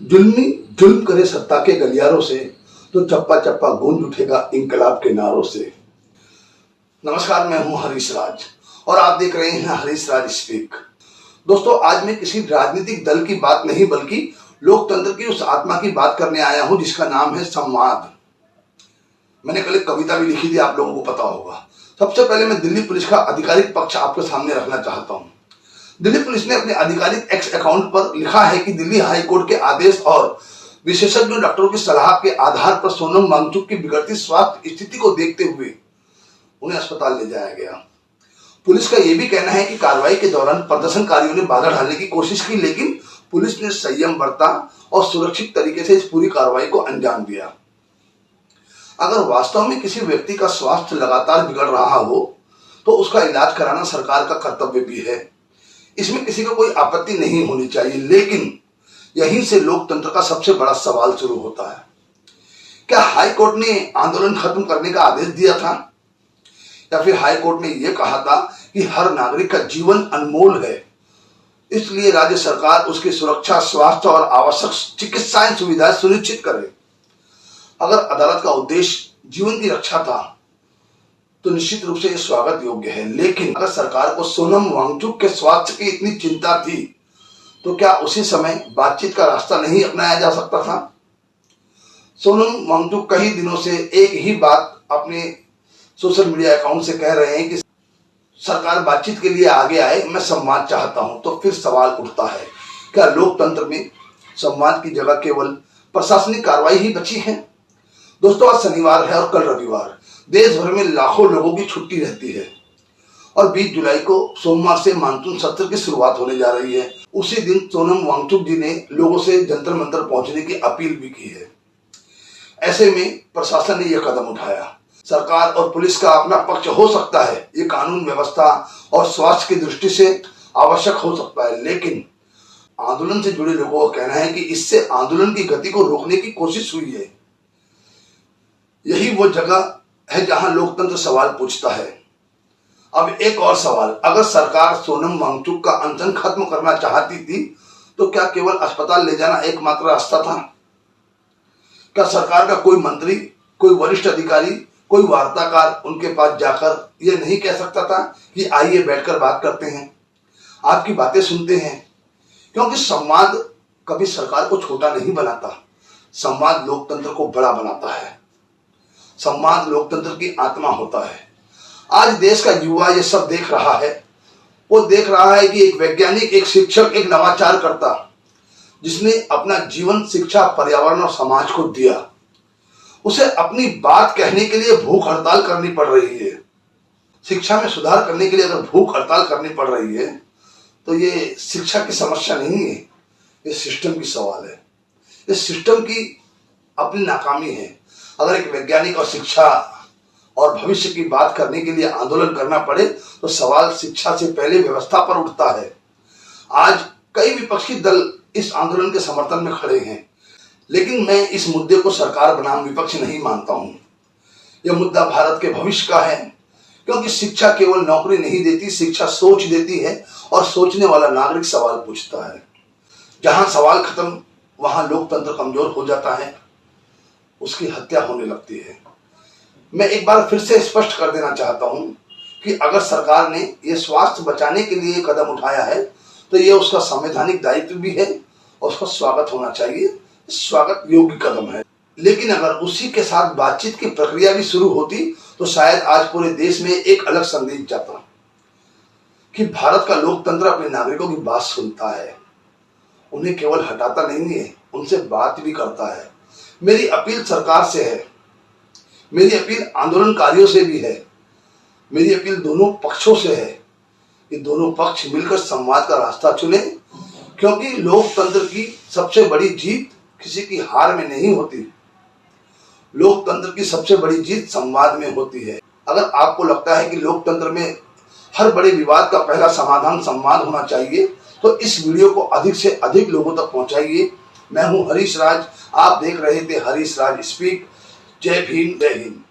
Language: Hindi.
जुल्मी जुल्म करे सत्ता के गलियारों से, तो चप्पा चप्पा गूंज उठेगा इंकलाब के नारों से। नमस्कार, मैं हूं हरीश राज और आप देख रहे हैं हरीश राज स्पीक। दोस्तों, आज मैं किसी राजनीतिक दल की बात नहीं बल्कि लोकतंत्र की उस आत्मा की बात करने आया हूं जिसका नाम है संवाद। मैंने कल एक कविता भी लिखी थी, आप लोगों को पता होगा। सबसे पहले मैं दिल्ली पुलिस का आधिकारिक पक्ष आपके सामने रखना चाहता हूं। दिल्ली पुलिस ने अपने आधिकारिक एक्स अकाउंट पर लिखा है कि दिल्ली हाई कोर्ट के आदेश और विशेषज्ञ डॉक्टरों की सलाह के आधार पर सोनम वांगचुक की बिगड़ती स्वास्थ्य स्थिति को देखते हुए उन्हें अस्पताल ले जाया गया। पुलिस का यह भी कहना है कि कार्रवाई के दौरान प्रदर्शनकारियों ने बाधा डालने की कोशिश की, लेकिन पुलिस ने संयम बरता और सुरक्षित तरीके से इस पूरी कार्रवाई को अंजाम दिया। अगर वास्तव में किसी व्यक्ति का स्वास्थ्य लगातार बिगड़ रहा हो तो उसका इलाज कराना सरकार का कर्तव्य भी है। इसमें किसी को कोई आपत्ति नहीं होनी चाहिए, लेकिन यहीं से लोकतंत्र का सबसे बड़ा सवाल शुरू होता है। क्या हाई कोर्ट ने आंदोलन खत्म करने का आदेश दिया था, या फिर हाई कोर्ट ने यह कहा था कि हर नागरिक का जीवन अनमोल है, इसलिए राज्य सरकार उसकी सुरक्षा, स्वास्थ्य और आवश्यक चिकित्सा सुविधाएं सुनिश्चित करे। अगर अदालत का उद्देश्य जीवन की रक्षा था तो निश्चित रूप से यह स्वागत योग्य है, लेकिन अगर सरकार को सोनम वांगचुक के स्वास्थ्य की इतनी चिंता थी तो क्या उसी समय बातचीत का रास्ता नहीं अपनाया जा सकता था? सोनम वांगचुक कई दिनों से एक ही बात अपने सोशल मीडिया अकाउंट से कह रहे हैं कि सरकार बातचीत के लिए आगे आए, मैं संवाद चाहता हूं। तो फिर सवाल उठता है, क्या लोकतंत्र में संवाद की जगह केवल प्रशासनिक कार्रवाई ही बची है? दोस्तों, आज शनिवार है और कल रविवार। देश भर में लाखों लोगों की छुट्टी रहती है और 20 जुलाई को सोमवार से मानसून सत्र की शुरुआत होने जा रही है। उसी दिन सोनम वांगचुक जी ने लोगों से जंतर मंतर पहुंचने की अपील भी की है। ऐसे में प्रशासन ने यह कदम उठाया। सरकार और पुलिस का अपना पक्ष हो सकता है, ये कानून व्यवस्था और स्वास्थ्य की दृष्टि से आवश्यक हो सकता है, लेकिन आंदोलन से जुड़े लोगों का कहना है कि इससे आंदोलन की गति को रोकने की कोशिश हुई है। यही वो जगह है जहां लोकतंत्र सवाल पूछता है। अब एक और सवाल, अगर सरकार सोनम वांगचुक का अनशन खत्म करना चाहती थी तो क्या केवल अस्पताल ले जाना एकमात्र रास्ता था? क्या सरकार का कोई मंत्री, कोई वरिष्ठ अधिकारी, कोई वार्ताकार उनके पास जाकर यह नहीं कह सकता था कि आइए बैठकर बात करते हैं, आपकी बातें सुनते हैं? क्योंकि संवाद कभी सरकार को छोटा नहीं बनाता, संवाद लोकतंत्र को बड़ा बनाता है। संवाद लोकतंत्र की आत्मा होता है। आज देश का युवा ये सब देख रहा है। वो देख रहा है कि एक वैज्ञानिक, एक शिक्षक, एक नवाचारकर्ता जिसने अपना जीवन शिक्षा, पर्यावरण और समाज को दिया, उसे अपनी बात कहने के लिए भूख हड़ताल करनी पड़ रही है। शिक्षा में सुधार करने के लिए अगर भूख हड़ताल करनी पड़ रही है तो ये शिक्षा की समस्या नहीं है, ये सिस्टम की सवाल है। इस सिस्टम की अपनी नाकामी है। अगर एक वैज्ञानिक और शिक्षा और भविष्य की बात करने के लिए आंदोलन करना पड़े तो सवाल शिक्षा से पहले व्यवस्था पर उठता है। आज कई विपक्षी दल इस आंदोलन के समर्थन में खड़े हैं, लेकिन मैं इस मुद्दे को सरकार बनाम विपक्ष नहीं मानता हूं। यह मुद्दा भारत के भविष्य का है, क्योंकि शिक्षा केवल नौकरी नहीं देती, शिक्षा सोच देती है और सोचने वाला नागरिक सवाल पूछता है। जहां सवाल खत्म वहां लोकतंत्र कमजोर हो जाता है, उसकी हत्या होने लगती है। मैं एक बार फिर से स्पष्ट कर देना चाहता हूं कि अगर सरकार ने यह स्वास्थ्य बचाने के लिए कदम उठाया है तो यह उसका संवैधानिक दायित्व भी है और उसका स्वागत होना चाहिए, स्वागत योग्य कदम है। लेकिन अगर उसी के साथ बातचीत की प्रक्रिया भी शुरू होती तो शायद आज पूरे देश में एक अलग संदेश जाता कि भारत का लोकतंत्र अपने नागरिकों की बात सुनता है, उन्हें केवल हटाता नहीं है, उनसे बात भी करता है। मेरी अपील सरकार से है, मेरी अपील आंदोलनकारियों से भी है, मेरी अपील दोनों पक्षों से है कि दोनों पक्ष मिलकर संवाद का रास्ता चुने, क्योंकि लोकतंत्र की सबसे बड़ी जीत किसी की हार में नहीं होती। लोकतंत्र की सबसे बड़ी जीत संवाद में होती है। अगर आपको लगता है कि लोकतंत्र में हर बड़े विवाद का पहला समाधान संवाद होना चाहिए तो इस वीडियो को अधिक से अधिक लोगों तक पहुंचाइए। मैं हूं हरीश राज, आप देख रहे थे हरीश राज स्पीक। जय भीम, जय हिंद।